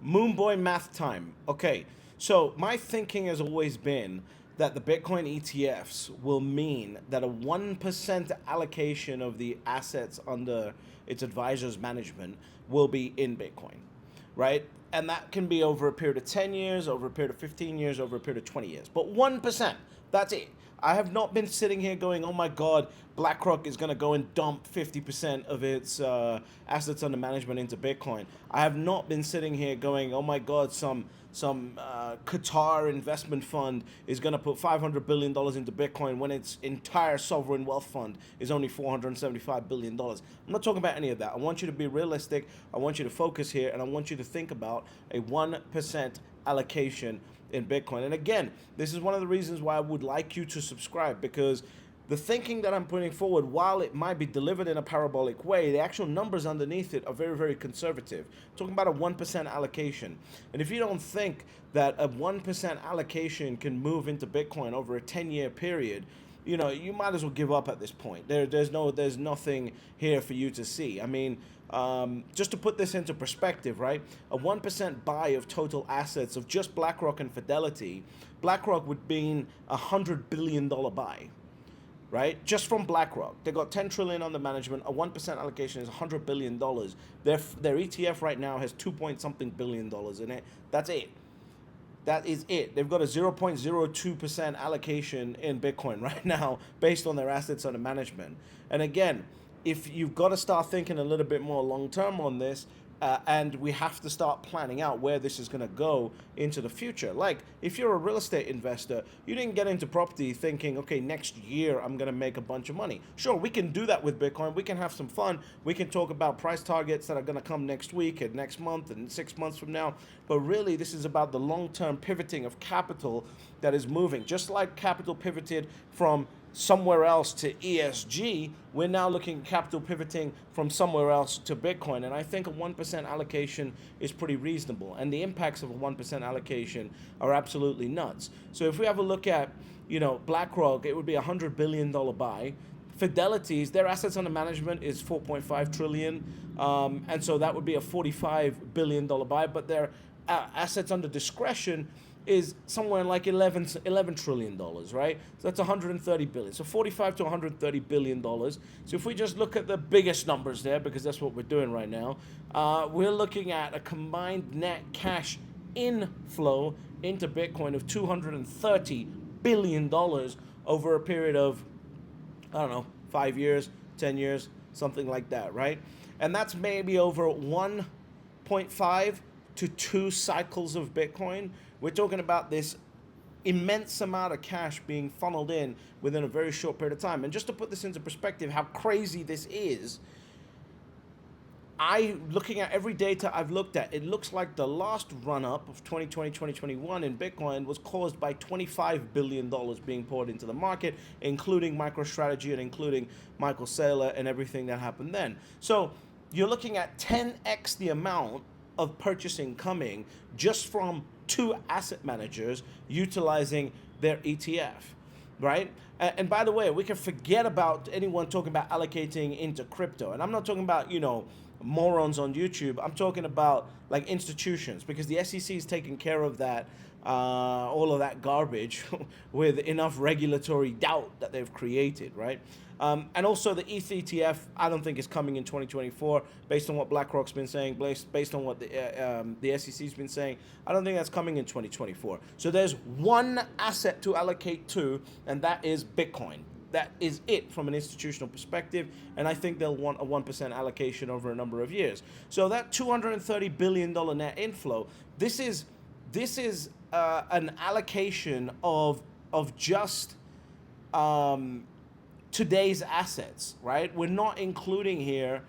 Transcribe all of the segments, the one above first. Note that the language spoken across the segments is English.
Moonboy math time. Okay, so my thinking has always been that the Bitcoin ETFs will mean that a 1% allocation of the assets under its advisor's management will be in Bitcoin, right? And that can be over a period of 10 years, over a period of 15 years, over a period of 20 years. But 1%, that's it. I have not been sitting here going, oh my God, BlackRock is going to go and dump 50% of its assets under management into Bitcoin. I have not been sitting here going, oh my God, some Qatar investment fund is going to put $500 billion into Bitcoin when its entire sovereign wealth fund is only $475 billion. I'm not talking about any of that. I want you to be realistic. I want you to focus here, and I want you to think about a 1% allocation in Bitcoin. And again, this is one of the reasons why I would like you to subscribe, because the thinking that I'm putting forward, while it might be delivered in a parabolic way, the actual numbers underneath it are very, very conservative. I'm talking about a 1% allocation. And if you don't think that a 1% allocation can move into Bitcoin over a 10-year period, you know, you might as well give up at this point. There's nothing here for you to see. I mean, just to put this into perspective, right? A 1% buy of total assets of just BlackRock and Fidelity, BlackRock would be a $100 billion buy, right? Just from BlackRock. They got 10 trillion under management. A 1% allocation is $100 billion. Their ETF right now has 2 point something billion dollars in it. That's it. That is it. They've got a 0.02% allocation in Bitcoin right now based on their assets under management. And again, if you've got to start thinking a little bit more long term on this, and we have to start planning out where this is going to go into the future. Like, if you're a real estate investor, you didn't get into property thinking, okay, next year I'm going to make a bunch of money. Sure, we can do that with Bitcoin. We can have some fun. We can talk about price targets that are going to come next week and next month and 6 months from now. But really, this is about the long-term pivoting of capital that is moving. Just like capital pivoted from somewhere else to ESG, we're now looking at capital pivoting from somewhere else to Bitcoin. And I think a 1% allocation is pretty reasonable. And the impacts of a 1% allocation are absolutely nuts. So if we have a look at, you know, BlackRock, it would be a $100 billion buy. Fidelity's, their assets under management is 4.5 trillion. And so that would be a $45 billion buy, but their assets under discretion is somewhere like $11 trillion, right? So that's 130 billion. So 45 to 130 billion dollars. So if we just look at the biggest numbers there, because that's what we're doing right now, we're looking at a combined net cash inflow into Bitcoin of 230 billion dollars over a period of, I don't know, 5 years, 10 years, something like that, right? And that's maybe over 1.5 to 2 cycles of Bitcoin. We're talking about this immense amount of cash being funneled in within a very short period of time. And just to put this into perspective, how crazy this is, looking at every data I've looked at, it looks like the last run-up of 2020, 2021 in Bitcoin was caused by $25 billion being poured into the market, including MicroStrategy and including Michael Saylor and everything that happened then. So you're looking at 10x the amount of purchasing coming just from 2 asset managers utilizing their ETF, right? And by the way, we can forget about anyone talking about allocating into crypto. And I'm not talking about, you know, morons on YouTube. I'm talking about like institutions, because the SEC is taking care of that, all of that garbage with enough regulatory doubt that they've created, right? And also the ETH ETF, I don't think is coming in 2024, based on what BlackRock's been saying, based on what the SEC's been saying. I don't think that's coming in 2024. So there's one asset to allocate to, and that is Bitcoin. That is it from an institutional perspective, and I think they'll want a 1% allocation over a number of years. So that $230 billion net inflow, this is an allocation of just today's assets, right? We're not including here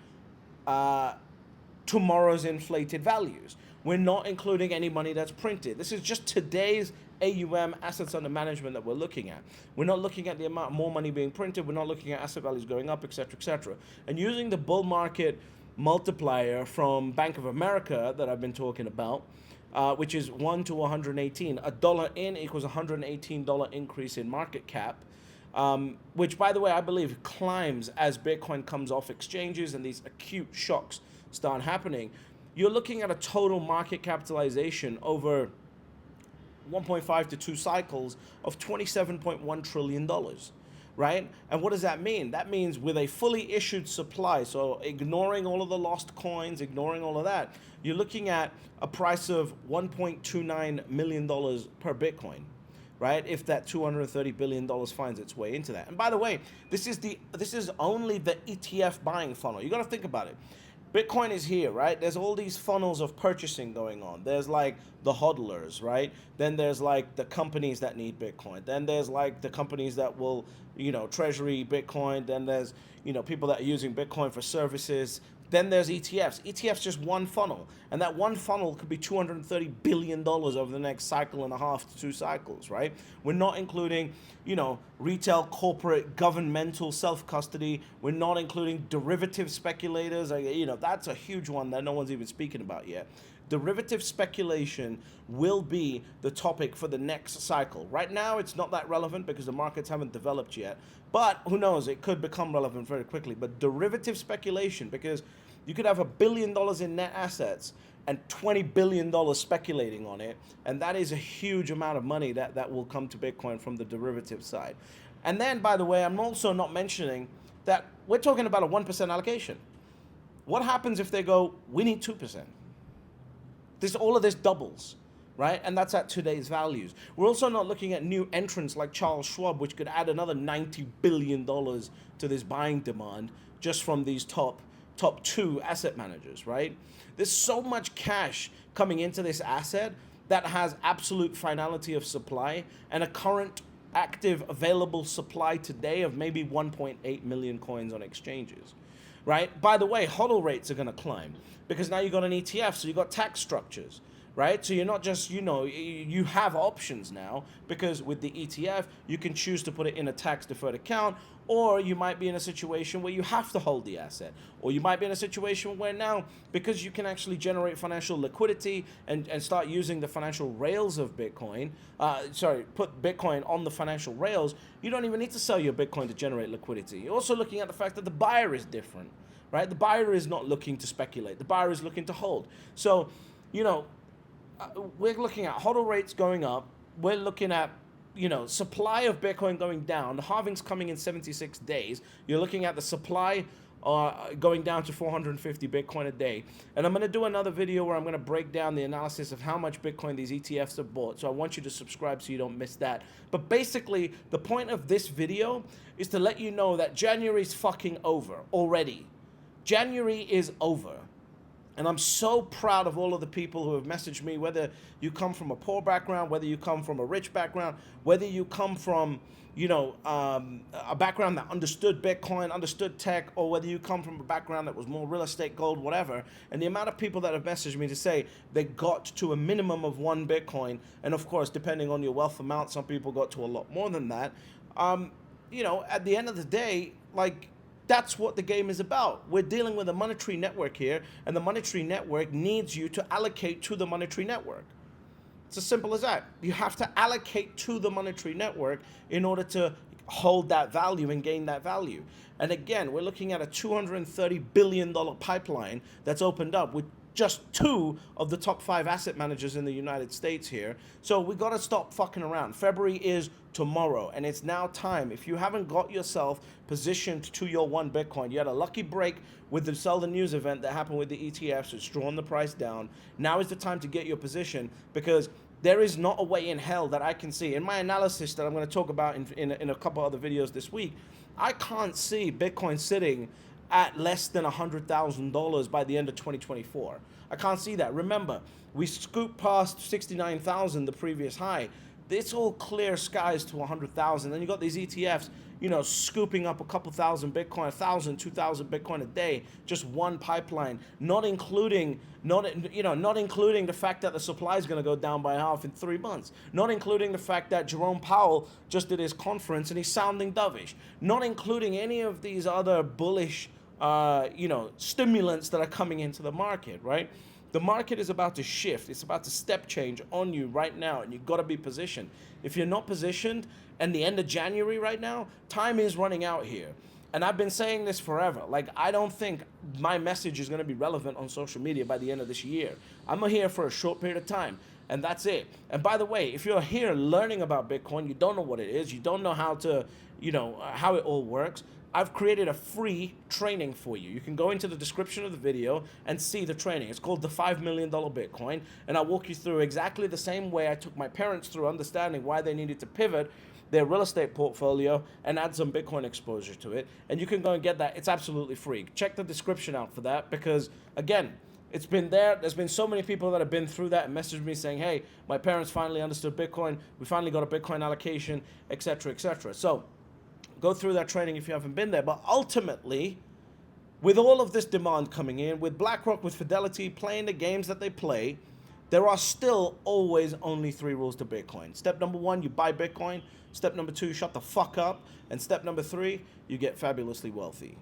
tomorrow's inflated values. We're not including any money that's printed. This is just today's AUM, assets under management, that we're looking at. We're not looking at the amount more money being printed. We're not looking at asset values going up, et cetera, et cetera. And using the bull market multiplier from Bank of America that I've been talking about, which is 1 to 118, a dollar in equals $118 increase in market cap, which, by the way, I believe climbs as Bitcoin comes off exchanges and these acute shocks start happening. you're looking at a total market capitalization over 1.5 to 2 cycles of $27.1 trillion, right? And what does that mean? That means with a fully issued supply, so ignoring all of the lost coins, ignoring all of that, you're looking at a price of $1.29 million per Bitcoin, right? If that $230 billion finds its way into that. And by the way, this is only the ETF buying funnel. You got to think about it. Bitcoin is here, right? There's all these funnels of purchasing going on. There's like the hodlers, right? Then there's like the companies that need Bitcoin. Then there's like the companies that will, treasury Bitcoin. Then there's, people that are using Bitcoin for services. Then there's ETFs. ETFs just one funnel. And that one funnel could be $230 billion over the next cycle and a half to 2 cycles, right? We're not including, retail, corporate, governmental self-custody. We're not including derivative speculators. That's a huge one that no one's even speaking about yet. Derivative speculation will be the topic for the next cycle. Right now, it's not that relevant because the markets haven't developed yet. But who knows, it could become relevant very quickly. But derivative speculation, because you could have $1 billion in net assets and $20 billion speculating on it. And that is a huge amount of money that will come to Bitcoin from the derivative side. And then, by the way, I'm also not mentioning that we're talking about a 1% allocation. What happens if they go, we need 2%? All of this doubles, right? And that's at today's values. We're also not looking at new entrants like Charles Schwab, which could add another $90 billion to this buying demand just from these top 2 asset managers, right? There's so much cash coming into this asset that has absolute finality of supply and a current active available supply today of maybe 1.8 million coins on exchanges, right? By the way, HODL rates are going to climb because now you've got an ETF, so you've got tax structures, right? So you're not just, you have options now because with the ETF, you can choose to put it in a tax deferred account, or you might be in a situation where you have to hold the asset, or you might be in a situation where now, because you can actually generate financial liquidity and start using the financial rails of Bitcoin, put Bitcoin on the financial rails, you don't even need to sell your Bitcoin to generate liquidity. You're also looking at the fact that the buyer is different, right? The buyer is not looking to speculate. The buyer is looking to hold. So, we're looking at HODL rates going up. We're looking at, supply of Bitcoin going down. The halving's coming in 76 days. You're looking at the supply going down to 450 Bitcoin a day. And I'm going to do another video where I'm going to break down the analysis of how much Bitcoin these ETFs have bought. So I want you to subscribe so you don't miss that. But basically, the point of this video is to let you know that January's fucking over already. January is over. And I'm so proud of all of the people who have messaged me, whether you come from a poor background, whether you come from a rich background, whether you come from, a background that understood Bitcoin, understood tech, or whether you come from a background that was more real estate, gold, whatever. And the amount of people that have messaged me to say they got to a minimum of 1 Bitcoin. And of course, depending on your wealth amount, some people got to a lot more than that. At the end of the day, that's what the game is about. We're dealing with a monetary network here, and the monetary network needs you to allocate to the monetary network. It's as simple as that. You have to allocate to the monetary network in order to hold that value and gain that value. And again, we're looking at a $230 billion pipeline that's opened up with just 2 of the top 5 asset managers in the United States here. So we got to stop fucking around. February is tomorrow, and it's now time. If you haven't got yourself positioned to your 1 Bitcoin, you had a lucky break with the Sell the News event that happened with the ETFs. It's drawn the price down. Now is the time to get your position, because there is not a way in hell that I can see. In my analysis that I'm going to talk about in a couple other videos this week, I can't see Bitcoin sitting at less than $100,000 by the end of 2024. I can't see that. Remember, we scooped past 69,000, the previous high. It's all clear skies to 100,000. Then you got these ETFs, scooping up a couple thousand Bitcoin, 1,000, 2,000 Bitcoin a day, just one pipeline, not including the fact that the supply is going to go down by half in 3 months, not including the fact that Jerome Powell just did his conference and he's sounding dovish, not including any of these other bullish, stimulants that are coming into the market, right? The market is about to shift. It's about to step change on you right now, and you've got to be positioned. If you're not positioned, and the end of January right now, time is running out here. And I've been saying this forever. Like, I don't think my message is going to be relevant on social media by the end of this year. I'm here for a short period of time, and that's it. And by the way, if you're here learning about Bitcoin, you don't know what it is, you don't know how to, how it all works, I've created a free training for you. You can go into the description of the video and see the training. It's called the $5 million Bitcoin, and I'll walk you through exactly the same way I took my parents through understanding why they needed to pivot their real estate portfolio and add some Bitcoin exposure to it. And you can go and get that. It's absolutely free. Check the description out for that, because again, it's been there. There's been so many people that have been through that and messaged me saying, hey, my parents finally understood Bitcoin. We finally got a Bitcoin allocation, etc., etc. So go through that training if you haven't been there. But ultimately, with all of this demand coming in, with BlackRock, with Fidelity playing the games that they play, there are still always only 3 rules to Bitcoin. Step number 1, you buy Bitcoin. Step number 2, shut the fuck up. And step number 3, you get fabulously wealthy.